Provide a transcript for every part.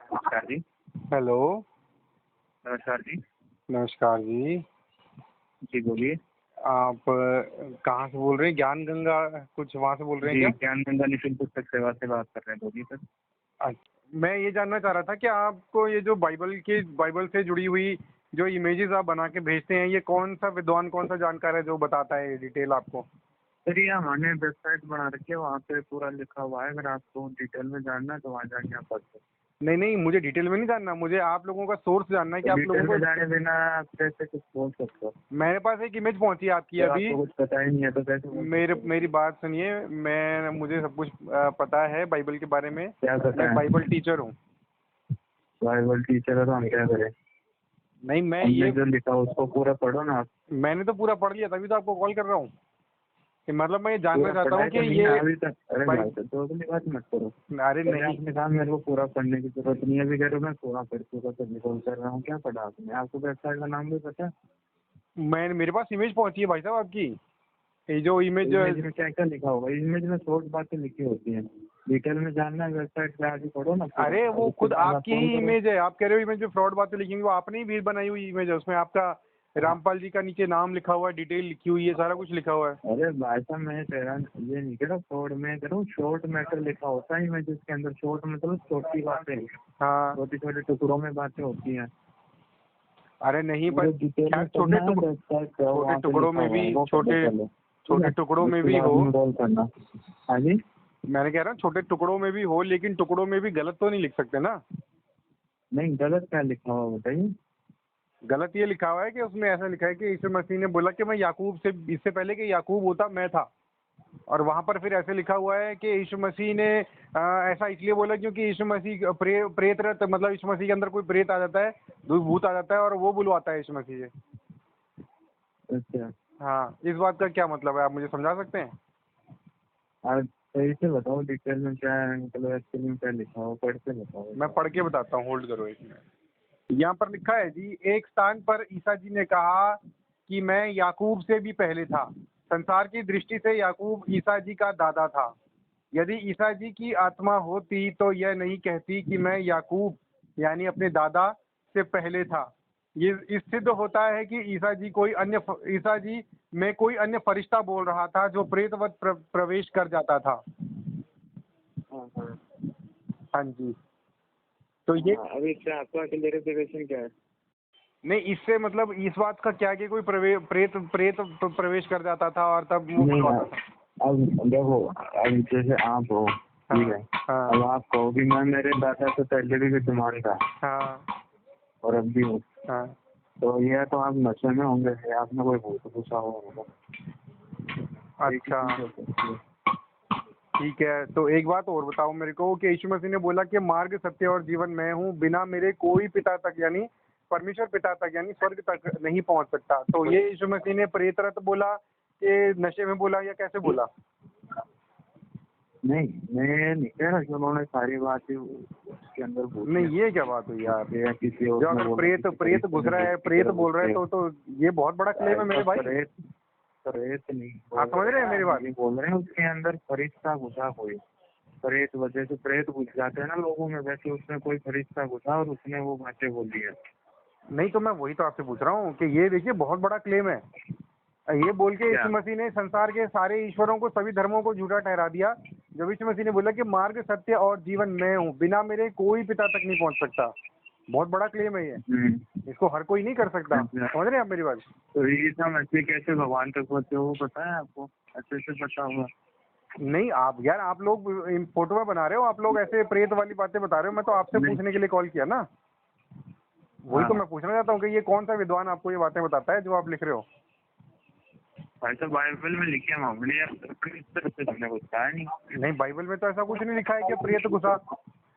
नमस्कार जी। हेलो। नमस्कार जी। नमस्कार जी। जी, बोलिए। आप कहाँ से बोल रहे हैं? ज्ञान गंगा कुछ वहाँ से बोल रहे हैं जी, क्या? ज्ञान गंगा निःशुल्क पुस्तक सेवा से बात कर रहे हैं, बोलिए सर। मैं ये जानना चाह रहा था कि आपको ये जो बाइबल से जुड़ी हुई जो इमेजेस आप बना के भेजते हैं, ये कौन सा विद्वान, कौन सा जानकार है जो बताता है ये डिटेल आपको? सर, ये हमने वेबसाइट बना रखी है, वहाँ पे पूरा लिखा हुआ है। अगर आपको डिटेल में जानना है तो वहाँ जाके आप पढ़ सकते हैं। नहीं नहीं, मुझे डिटेल में नहीं जानना, मुझे आप लोगों का सोर्स जानना है कि तो आप लोगों डिटेल में को। जाने बिना आप कैसे कुछ बोल सकते हो? मेरे पास एक इमेज पहुंची है आपकी जब अभी। आपको कुछ पता ही नहीं है तो कैसे बोल सकते हो? मेरी बात सुनिए। मुझे सब कुछ पता है बाइबल के बारे में। क्या पता मैं है? बाइबल टीचर हूँ। बाइबल टीचर है तो हम क्या करें? नहीं, मैं हमने ये जो लिखा उसको पूरा पढ़ो ना आप। मैंने तो पूरा पढ़ लिया, तभी तो आपको कॉल कर रहा हूँ कि मतलब मैं ये जानना पूरा चाहता पढ़ा हूँ है कि तो नहीं ये ना अभी तक? अरे बाइ भाई, तो अगली बात मत करो। अरे पहले नहीं। आपने कहा मेरे को पूरा पढ़ने की जरूरत नहीं है, अभी कह रहे हो मैं पूरा पढ़ चुका तो निकल कर रहा हूँ। क्या पढ़ा आपने? आपको वेबसाइट का नाम भी पता है? मेरे पास इमेज पहुंची है भाई साहब आपकी। ये जो इमेज। इमेज में क्या क्या लिखा होगा? इमेज में शॉर्ट बातें लिखी होती हैं। डिटेल में जानना है वेबसाइट पे आके पढ़ो ना पूरा, अरे और वो उसके खुद बाद आप आपकी फोन ही करो। इमेज है। आप कह रहे हो इमेज में फ्रॉड बातें लिखेंगे, वो आपने ही भी बनाई हुई इमेज है। उसमें आपका रामपाल जी का नीचे नाम लिखा हुआ है, डिटेल लिखी हुई है, सारा कुछ लिखा हुआ है। अरे भाई साहब, मैं कह रहा ये नहीं कह रहा शॉर्ट में, कह रहा हूँ शॉर्ट मैटर लिखा होता है इमेज के अंदर। शॉर्ट मतलब छोटी बातें, हाँ। छोटी छोटे टुकड़ों में बातें होती हैं। अरे नहीं, पर पूरे डिटेल में खैर पढ़ना है, वेबसाइट पे छोटे वहाँ पे टुकड़ों लिखा में हुआ भी है, वो पढ़ो पहले। ठीक छोटे है, टुकड़ों में उसके भी बाद हो। में कॉल करना। हाँ जी। मैंने कह रहा हूँ छोटे टुकड़ों में भी हो, लेकिन टुकड़ों में भी गलत तो नहीं लिख सकते ना। नहीं, गलत क्या लिखा हुआ बताइए। गलत ये लिखा हुआ है कि उसमें ऐसा लिखा है कि यीशु मसीह ने बोला कि मैं याकूब से, इससे पहले कि याकूब होता मैं था। और वहां पर फिर ऐसे लिखा हुआ है कि यीशु मसीह ने ऐसा इसलिए बोला क्योंकि यीशु मसीह प्रेत रहता, मतलब यीशु मसीह के अंदर कोई प्रेत आ जाता है, भूत आ जाता है और वो बुलवाता है यीशु मसीह से। अच्छा, हाँ, इस बात का क्या मतलब है, आप मुझे समझा सकते हैं? आप सही से बताओ डिटेल में क्या है, मतलब एक्चुअली में क्या लिखा हो, पढ़ के बताओ। मैं पढ़ के बताता हूँ, होल्ड करो एक मिनट। यहाँ पर लिखा है जी, एक स्थान पर ईसा जी ने कहा कि मैं याकूब से भी पहले था। संसार की दृष्टि से याकूब ईसा जी का दादा था। यदि ईसा जी की आत्मा होती तो यह नहीं कहती कि मैं याकूब यानी अपने दादा से पहले था। ये इस सिद्ध होता है कि ईसा जी में कोई अन्य फरिश्ता बोल रहा था जो प्रेतवत प्रवेश कर जाता था। हाँ हाँ। हाँ जी। तो ये हाँ, अभी क्या आपका क्लियरिफिकेशन क्या है? नहीं, इससे मतलब इस बात का क्या कि कोई प्रेत प्रेत प्रवेश कर जाता था और तब वो नहीं बुलवाता यार, था। अब देखो, अब जैसे आप हो, ठीक हाँ है। हाँ अब आप कहो कि मैं मेरे दादा से पहले भी विद्यमान था हाँ और अब भी हूँ, हाँ। तो ये तो आप नशे में होंगे या आपने कोई भूत घुसा हुआ होगा। एक ही अच्छा, चीज हो सकती है। ठीक है। तो एक बात और बताओ मेरे को कि यीशु मसीह ने बोला कि मार्ग, सत्य और जीवन मैं हूँ, बिना मेरे कोई पिता तक यानी परमेश्वर पिता तक यानी स्वर्ग तक नहीं पहुंच सकता। तो ये यीशु मसीह ने प्रेतरत बोला कि नशे में बोला या कैसे बोला? नहीं, मैं नहीं कह रहा कि उन्होंने सारी बातें उसके अंदर भूत नहीं, में ये क्या बात हुई यार? या किसी और जो ने अगर बोला, प्रेत किसी प्रेत फरिश्ते घुस ने रहा है, भूत की प्रेत तरह बोल रहा है, घुसे। तो ये बहुत बड़ा क्लेम है मेरे भाई। प्रेत प्रेत नहीं आप बोल समझ रहे रहे हैं, हैं मेरी हम बात? ये बोल रहे हैं उसके अंदर फरिश्ता घुसा कोई। प्रेत वजह से प्रेत घुस जाते हैं ना लोगों में, वैसे उसमें कोई फरिश्ता घुसा और उसने वो बातें बोली है। नहीं, तो मैं वही तो आपसे पूछ रहा हूँ कि ये देखिए बहुत बड़ा क्लेम है। ये बोल के क्या? यीशु मसीह ने संसार के सारे ईश्वरों को, सभी धर्मों को झूठा ठहरा दिया। जब यीशु मसीह ने बोला कि मार्ग, सत्य और जीवन मैं हूँ, बिना मेरे कोई पिता तक नहीं पहुंच सकता। बहुत बड़ा क्लेम है ये। इसको हर कोई नहीं कर सकता। अच्छा। समझ रहे हैं आप मेरी बात? तो ईसा मसीह कैसे भगवान तक पहुंचे वो पता है आपको? अच्छे से पता होगा। नहीं, आप यार, आप लोग फोटो में बना रहे हो, आप लोग ऐसे प्रेत वाली बातें बता रहे हो। मैं तो आपसे नहीं। पूछने के लिए कॉल किया ना। वही तो हाँ मैं पूछना चाहता हूँ कि ये कौन सा विद्वान आपको ये बातें बताता है जो आप लिख रहे हो? भाई तो बाइबल में लिखे हैं, हमने यार इस तरह से हमने कुछ कहा नहीं। नहीं, बाइबल में तो ऐसा कुछ नहीं लिखा है कि प्रेत घुसा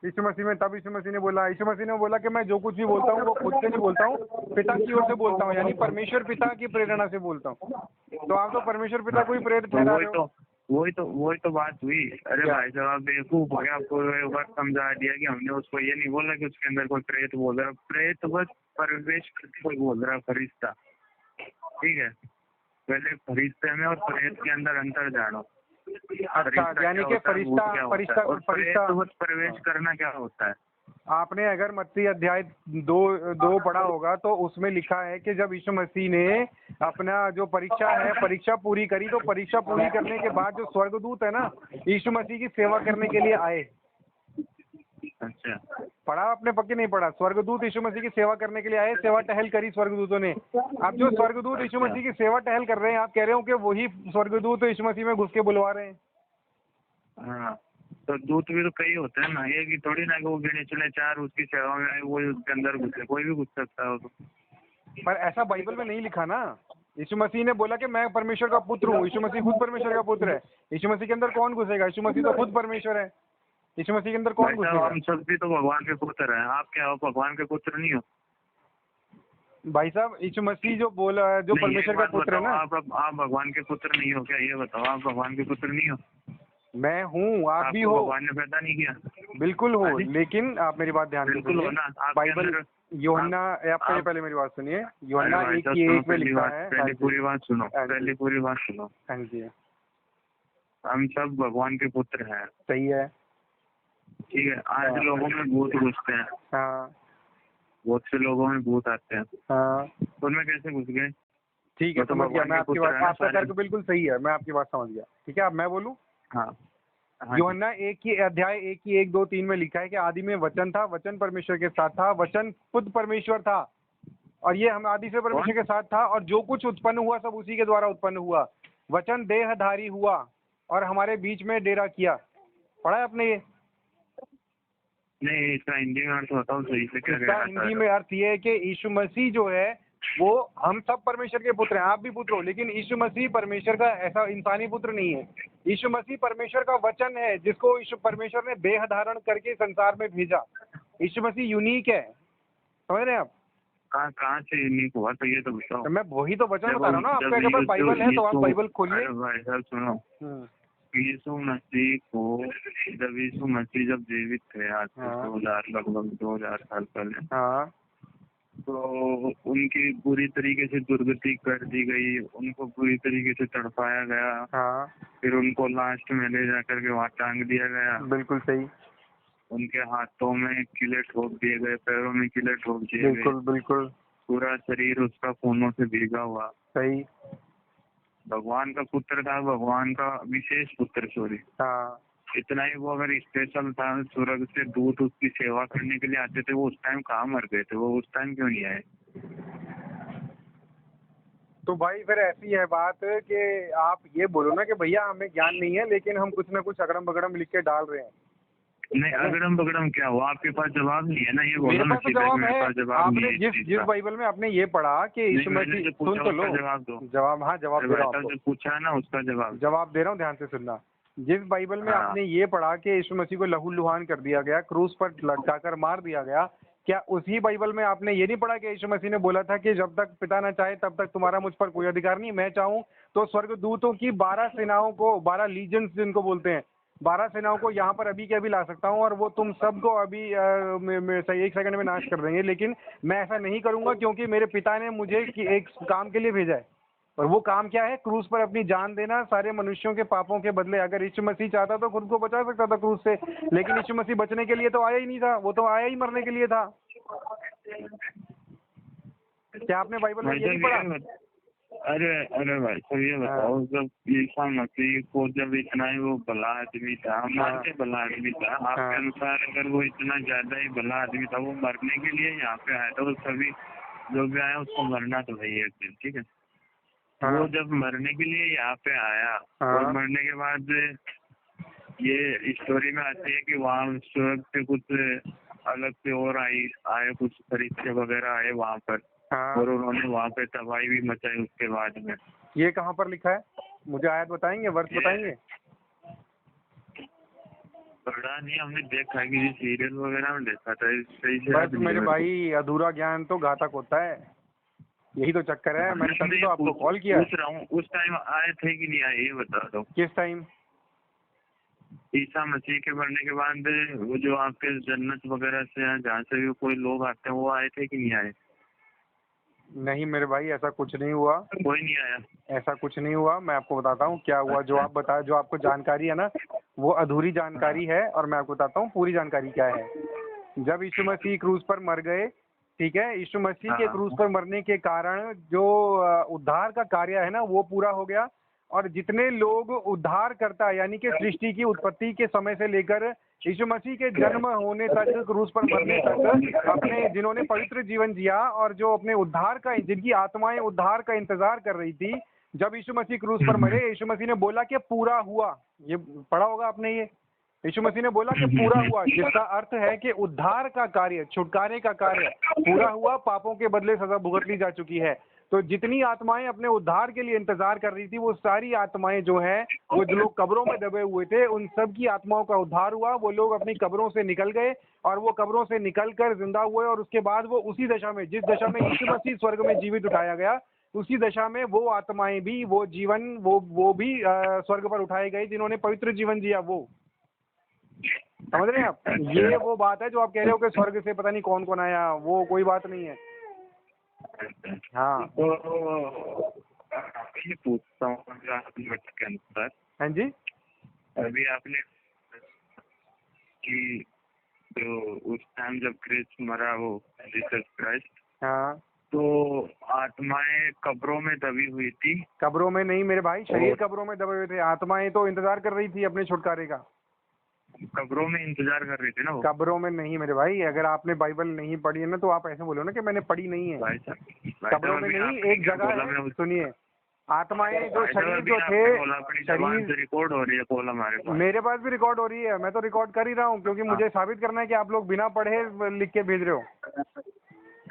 यीशु मसीह में। तब यीशु मसीह ने बोला, यीशु मसीह ने बोला कि मैं जो कुछ भी बोलता हूँ वो खुद से नहीं बोलता हूँ, पिता की ओर से बोलता हूँ, यानी परमेश्वर पिता की प्रेरणा से बोलता हूँ। तो आप तो परमेश्वर पिता को ही प्रेत तो ठहरा रहे हो। वही तो बात हुई। अरे क्या? भाई साहब, आप बेवकूफ हो गया। आपको एक बार समझा दिया कि हमने उसको ये नहीं बोला कि उसके अंदर कोई प्रेत बोल रहा है। प्रेत बस प्रवेश करके कोई बोल रहा है, फरिश्ता। ठीक है, पहले फरिश्ते में और प्रेत के अंदर अंतर जानो। अच्छा, यानी कि फरिश्ता क्या होता है, भूत क्या होता है, और प्रेत बस प्रवेश करना क्या होता है? आपने अगर मत्ती अध्याय 2 पढ़ा होगा तो उसमें लिखा है कि जब यीशु मसीह ने अपना जो परीक्षा पूरी करी, तो परीक्षा पूरी करने के बाद जो स्वर्गदूत है ना, यीशु मसीह की सेवा करने के लिए आए। अच्छा, पढ़ा आपने पक्के नहीं पढ़ा? स्वर्गदूत यीशु मसीह की सेवा करने के लिए आए, सेवा टहल करी स्वर्गदूतों ने। अब जो स्वर्गदूत यीशु मसीह की सेवा टहल कर रहे हैं, आप कह रहे हो कि वही स्वर्गदूत यीशु मसीह में घुस के बुलवा रहे हैं। हाँ, तो दूत भी तो कई होते हैं ना, एक ही थोड़ी ना कि वो गिने चुने 4 उसकी सेवा में आए, वो उसके अंदर घुसे, कोई भी घुस सकता है वो तो। पर ऐसा बाइबल में नहीं लिखा ना। यीशु मसीह ने बोला कि मैं परमेश्वर का पुत्र हूँ। यीशु मसीह खुद परमेश्वर का पुत्र है। यीशु मसीह के अंदर कौन घुसेगा? यीशु मसीह तो खुद परमेश्वर है। यीशु मसीह के अंदर कौन भाई साहब, घुसेगा? हम सब भी तो भगवान के पुत्र हैं। आप क्या हो, भगवान के पुत्र नहीं हो? भाई साहब, यीशु मसीह जो बोला, जो नहीं, एक परमेश्वर का बात पुत्र है बताओ, ना। आप भगवान के पुत्र नहीं हो क्या? ये बताओ, आप भगवान के पुत्र नहीं हो? मैं हूँ, आप भी आपको हो। भगवान ने पैदा नहीं किया? बिल्कुल हो, अरे, लेकिन आप मेरी बात ध्यान से बिल्कुल हो सुनिए। ना। आपके बाइबल अंदर यूहन्ना, आप पहले मेरी बात सुनिए। यूहन्ना अरे भाई 1 साहब, की सुनो, 1 में लिखा है। पहली पूरी बात सुनो, हाँ जी। पहली पूरी बात सुनो। हाँ जी, हम सब भगवान के पुत्र हैं, सही है। ठीक है। आज लोगों में भूत घुसते हैं, हाँ बहुत से लोगों में भूत आते हैं, हाँ, उनमें कैसे घुस गए? ठीक है, तो समझ गया भगवान मैं के आपकी पुत्र बात। हैं ना आपका सारे। तर्क बिल्कुल सही है, मैं आपकी बात समझ गया। ठीक है, अब मैं बोलूँ। हाँ हाँ जी। यूहन्ना 1 की अध्याय 1 की 1, 2, 3 में लिखा है कि आदि में वचन था, वचन परमेश्वर के साथ था, वचन खुद परमेश्वर था, और ये हम आदि से परमेश्वर के साथ था, और जो कुछ उत्पन्न हुआ सब उसी के द्वारा उत्पन्न हुआ। वचन देहधारी हुआ और हमारे बीच में डेरा किया। पढ़ा है आपने ये? नहीं, इसका हिंदी में अर्थ बताओ सही से, क्या इसका कहना चाह हिंदी रहे में हो? अर्थ ये है कि यीशु मसीह जो है वो, हम सब परमेश्वर के पुत्र हैं, आप भी पुत्र हो, लेकिन यीशु मसीह परमेश्वर का ऐसा इंसानी पुत्र नहीं है। यीशु मसीह परमेश्वर का वचन है, जिसको यीशु परमेश्वर ने देह धारण करके संसार में भेजा। यीशु मसीह यूनिक है, समझ रहे हैं आप? कहाँ से यूनिक हुआ, तो ये तो बताओ। तो मैं वही तो वचन जब बता रहा हूँ ना। आपके अगर पास बाइबल है तो आप बाइबल खोलिए। अरे भाई साहब सुनो, हम्म, यीशु मसीह को, जब यीशु मसीह जब जीवित थे आज से हाँ 2000 लगभग 2000 साल पहले, हाँ तो उनकी पूरी तरीके से दुर्गति कर दी गई, उनको पूरी तरीके से तड़पाया गया, हाँ, फिर उनको लास्ट में ले जाकर के वहाँ टांग दिया गया, बिल्कुल सही, उनके हाथों में किले ठोक दिए गए, पैरों में किले ठोक दिए गए, बिल्कुल बिल्कुल पूरा शरीर उसका खूनों से भीगा हुआ। सही। भगवान का पुत्र था, भगवान का विशेष पुत्र, सॉरी। हाँ, इतना ही, वो अगर स्पेशल था, स्वर्ग से दूत उसकी सेवा करने के लिए आते थे, वो उस टाइम कहाँ मर गए थे? वो उस टाइम क्यों नहीं आए? तो भाई फिर ऐसी है बात कि आप ये बोलो ना कि भैया हमें ज्ञान नहीं है, लेकिन हम कुछ ना कुछ अगड़म बगड़म लिख के डाल रहे हैं। नहीं, अगड़म बगड़म क्या हुआ? आपके पास जवाब नहीं है ना, ये मेरे बोलो ना पास तो सीधे, जवाब मेरे है। पास जवाब नहीं आपने है इस जिस चीज जिस का। बाइबल में आपने ये पढ़ा कि यीशु नहीं, मैंने मसीह, जो पूछा सुन तो लो, उसका जवाब दो। जवाब, हाँ जवाब दे रहा हूँ जो आपको, पूछा है ना उसका जवाब। जवाब दे रहा हूँ, ध्यान से सुनना। जिस बाइबल में हाँ। आपने ये पढ़ा कि यीशु मसीह को लहू लुहान कर दिया गया, क्रूस पर लटकाकर मार दिया गया, क्या उसी बाइबल में आपने ये नहीं पढ़ा कि यीशु मसीह ने बोला था कि जब तक पिता ना चाहे तब तक तुम्हारा मुझ पर कोई अधिकार नहीं, मैं चाहूँ तो स्वर्गदूतों की 12 सेनाओं को, 12 लीजन्स जिनको बोलते हैं, 12 सेनाओं को यहाँ पर अभी के अभी ला सकता हूँ, और वो तुम सबको अभी सही 1 सेकंड में नाश कर देंगे। लेकिन मैं ऐसा नहीं करूँगा, क्योंकि मेरे पिता ने मुझे एक काम के लिए भेजा है, और वो काम क्या है? क्रूस पर अपनी जान देना सारे मनुष्यों के पापों के बदले। अगर यीशु मसीह चाहता तो खुद को बचा सकता था क्रूस से, लेकिन यीशु मसीह बचने के लिए तो आया ही नहीं था, वो तो आया ही मरने के लिए था। क्या आपने बाइबल में ये नहीं पढ़ा? अरे अरे भाई साहब, ये बताओ, जब ईसा मसीह को जब इतना ही वो भला आदमी था, मानते भला आदमी था, आपके अनुसार अगर वो इतना ज्यादा ही भला आदमी था, वो मरने के लिए यहाँ पे आया था, वो सभी जो भी आया उसको मरना तो वही है, ठीक है। वो जब मरने के लिए यहाँ पे आया, और मरने के बाद ये स्टोरी में आती है कि वहाँ स्वर्ग से कुछ अलग से और आए कुछ फरिश्ते वगैरह आए वहाँ पर, और उन्होंने वहाँ पे तबाही भी मचाई उसके बाद में। ये कहाँ पर लिखा है? मुझे आयत बताएंगे, वर्ष बताएंगे? पढ़ा नहीं, हमने देखा है कि सीरियल वगैरह में देखा था, सही से बस मेरे भाई, अधूरा ज्ञान तो घातक होता है, यही तो चक्कर है। मैंने तभी तो आपको कॉल किया। पूछ रहा हूँ, उस टाइम आए थे कि नहीं आए, ये बता दो। किस टाइम? ईसा मसीह के मरने के बाद वो जो आपके जन्नत वगैरह से हैं, जहाँ से भी कोई लोग आते हैं, वो आए थे कि नहीं आए? नहीं मेरे भाई, ऐसा कुछ नहीं हुआ। कोई नहीं आया? ऐसा कुछ नहीं हुआ। मैं आपको बताता हूँ क्या हुआ। जो आप बताए, जो आपको जानकारी है ना, वो अधूरी जानकारी है, और मैं आपको बताता हूँ पूरी जानकारी क्या है। जब यीशु मसीह क्रूस पर मर गए, ठीक है, यीशु मसीह के हाँ। क्रूस पर मरने के कारण जो उद्धार का कार्य है ना वो पूरा हो गया। और जितने लोग उद्धार करता है यानी कि सृष्टि की उत्पत्ति के समय से लेकर यीशु मसीह के जन्म होने तक, क्रूस पर मरने तक, अपने जिन्होंने पवित्र जीवन जिया और जो अपने उद्धार का, जिनकी आत्माएं उद्धार का इंतजार कर रही थी, जब यीशु मसीह क्रूस पर मरे, यीशु मसीह ने बोला कि पूरा हुआ। ये पढ़ा होगा आपने, ये यीशु मसीह ने बोला कि पूरा हुआ, जिसका अर्थ है कि उद्धार का कार्य, छुटकारे का कार्य पूरा हुआ, पापों के बदले सजा भुगत ली जा चुकी है। तो जितनी आत्माएं अपने उद्धार के लिए इंतजार कर रही थी, वो सारी आत्माएं जो है, वो जो लोग कब्रों में दबे हुए थे, उन सब की आत्माओं का उद्धार हुआ। वो लोग अपनी कब्रों से निकल गए और वो कब्रों से निकल कर जिंदा हुए, और उसके बाद वो उसी दशा में, जिस दशा में यीशु मसीह स्वर्ग में जीवित उठाया गया, उसी दशा में वो आत्माएं भी, वो जीवन, वो भी स्वर्ग पर उठाए गए जिन्होंने पवित्र जीवन जिया। वो समझ रहे हैं आप? ये वो बात है जो आप कह रहे हो कि स्वर्ग से पता नहीं कौन कौन आया, वो कोई बात नहीं है। हाँ तो ये पूछता हूँ जो आपने बताया के अनुसार, हाँ जी, अभी आपने कि जो उस टाइम जब क्रिस्ट मरा, वो जीसस क्राइस्ट, हाँ, तो आत्माएं कब्रों में दबी हुई थी। कब्रों में नहीं मेरे भाई, शरीर कब्रों में दबे हुए थे, आत्माएं तो इंतजार कर रही थी अपने छुटकारे का। कब्रों में इंतजार कर रही थी ना वो। कब्रों में नहीं मेरे भाई, अगर आपने बाइबल नहीं पढ़ी है ना तो आप ऐसे बोलो ना कि मैंने पढ़ी नहीं है। भाई साहब, कब्रों में नहीं, एक जगह है, सुनिए, आत्माएं जो शरीर जो थे, शरीर रिकॉर्ड हो रही है कॉल हमारे पास, मेरे पास भी रिकॉर्ड हो रही है, मैं तो रिकॉर्ड कर ही रहा हूँ, क्योंकि मुझे साबित करना है कि आप लोग बिना पढ़े लिख के भेज रहे हो।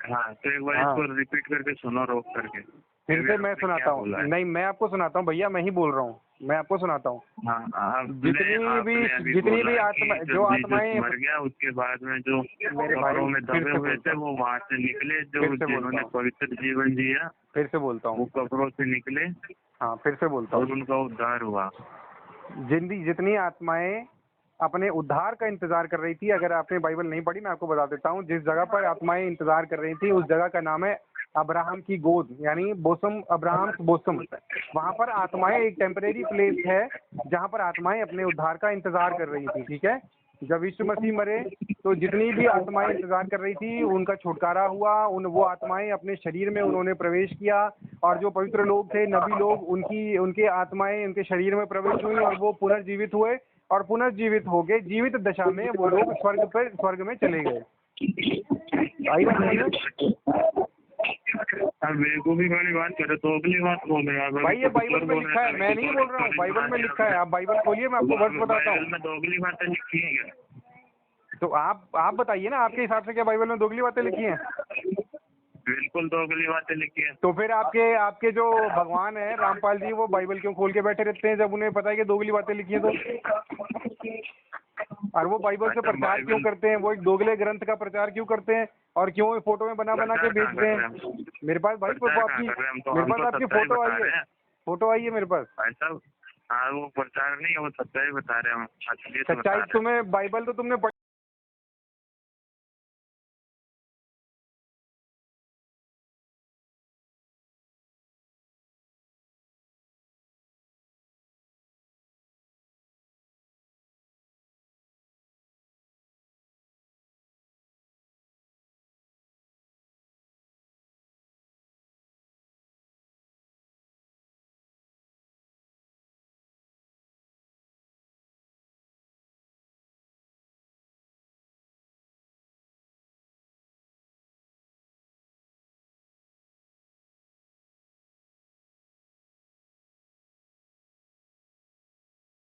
हाँ, तो एक बार इसको रिपीट करके सुनो, रोक करके फिर से मैं सुनाता हूँ। नहीं, मैं आपको सुनाता हूँ भैया, मैं ही बोल रहा हूँ, मैं आपको सुनाता हूँ। जितनी भी आत्मा, जो आत्माएं मर गया, उसके बाद में जो कब्रों में दबे हुए थे वो वहाँ से निकले, जो जिन्होंने पवित्र जीवन जिया, फिर से बोलता हूँ, वो कब्रों से निकले। हाँ, फिर से बोलता हूँ, और उनका उद्धार हुआ। जितनी आत्माएं अपने उद्धार का इंतजार कर रही थी, अगर आपने बाइबल नहीं पढ़ी मैं आपको बता देता हूँ, जिस जगह पर आत्माएं इंतजार कर रही थी उस जगह का नाम है अब्राहम की गोद, यानी बोसम, अब्राहम बोसम। वहाँ पर आत्माएं, एक टेम्परेरी प्लेस है जहाँ पर आत्माएं अपने उद्धार का इंतजार कर रही थी, ठीक है। जब यीशु मसीह मरे तो जितनी भी आत्माएं इंतजार कर रही थी उनका छुटकारा हुआ, वो आत्माएं अपने शरीर में उन्होंने प्रवेश किया, और जो पवित्र लोग थे, नबी लोग, उनके आत्माएं उनके शरीर में प्रवेश हुई और वो पुनर्जीवित हुए, और पुनर्जीवित हो गए, जीवित दशा में वो लोग स्वर्ग में चले गए। आई बात समझ? मेरे को भी बड़ी बात करे तो अगली बात बोल रहे हैं भाई, ये बाइबल में लिखा है, मैं नहीं बोल रहा हूँ, बाइबल में लिखा है। आप बाइबल खोलिए, मैं आपको वर्ष बताता हूँ। तो अगली बातें लिखी है, तो आप बताइए ना, आपके हिसाब से क्या बाइबल में दोगली बातें लिखी हैं? बिल्कुल दोगली बातें लिखी है। तो फिर आपके जो भगवान है रामपाल जी, वो बाइबल क्यों खोल के बैठे रहते हैं जब उन्हें पता है कि दोगली बातें लिखी है तो? और वो बाइबल से प्रचार क्यों करते हैं? वो एक दोगले ग्रंथ का प्रचार क्यों करते हैं, और क्यों फोटो में बना के बेचते हैं? मेरे पास भाई आपकी फोटो आई है, मेरे पास। ऐसा, हाँ, वो प्रचार नहीं है, वो सच्चाई बता रहे हैं। सच्चाई तुम्हें, बाइबल तो तुमने